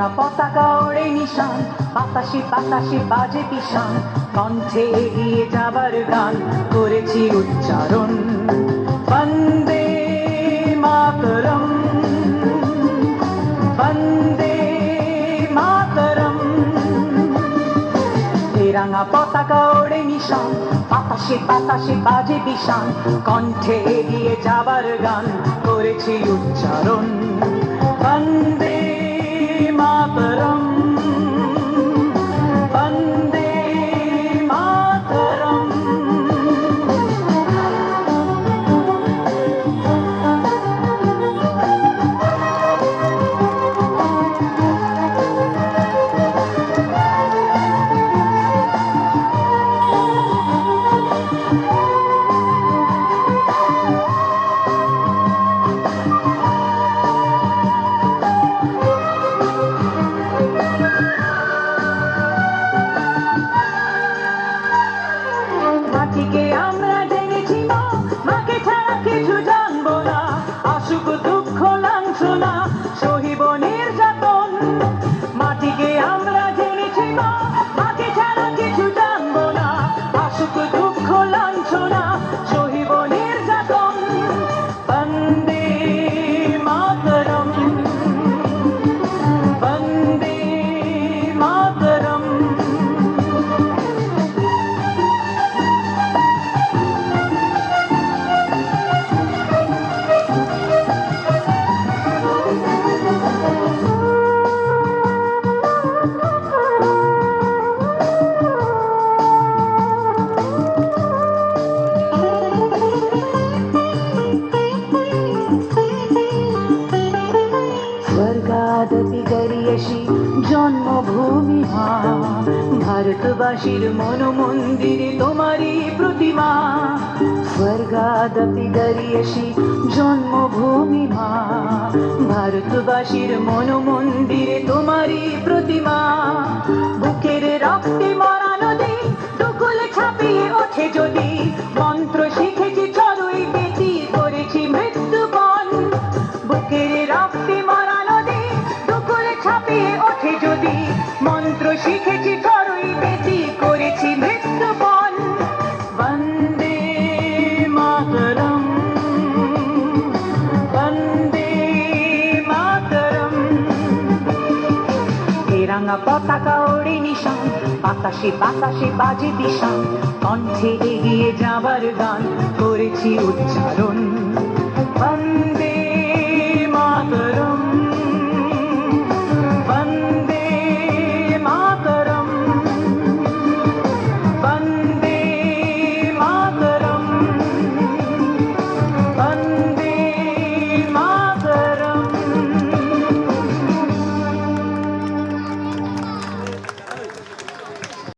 রাঙা পতাকা ওড়ে নিশান, বাতাসে বাতাসে বাজে পিশান, কণ্ঠে এগিয়ে যাবার গান করেছি উচ্চারণ। বন্দে মাতরম, বন্দে মাতরম। এ রাঙা পতাকা ওড়ে নিশান, বাতাসে বাতাসে বাজে পিশান, কণ্ঠে এগিয়ে যাবার গান করেছি উচ্চারণ। বন্দে মাতরম, বন্দে মাতরম। মাটিকে আমরা জেনেছি মা, মাকে ছাড়া কিছু জানবো না। আসুক দুঃখ লাঞ্ছনা, সহিব নির্যাতন। মাটিকে আমরা জেনেছি মা, মাকে ছাড়া কিছু জানবো না। আসুক দুঃখ লাঞ্ছনা, সহিব নির্যাতন। বন্দে মাতরম, বন্দে মাতরম। স্বর্গাদপি গরিয়সী জন্মভূমি মা, ভারতবাসীর মনোমন্দিরে তোমারই প্রতিমা। স্বর্গাদপি গরিয়সী জন্মভূমি মা, ভারতবাসীর মনোমন্দিরে তোমারই প্রতিমা। বুকের রক্তে মরা নদী দুকুল ছাপিয়ে ওঠে যদি, মন্ত্র শিখেছি চড়ুই বেটি করেছি মৃত্যুপণ। বুকের রক্তে মরা নদী দুকুল ছাপিয়ে ওঠে যদি, মন্ত্র শিখেছি চড়ুই বেটি করেছি মৃত্যুপণ। বন্দে মাতরম, বন্দে মাতরম। এ রাঙা পতাকা ওড়ে নিশান, বাতাসে বাতাসে বাজে পিশান, কণ্ঠে এগিয়ে যাবার গান করেছি উচ্চারণ। বন্দে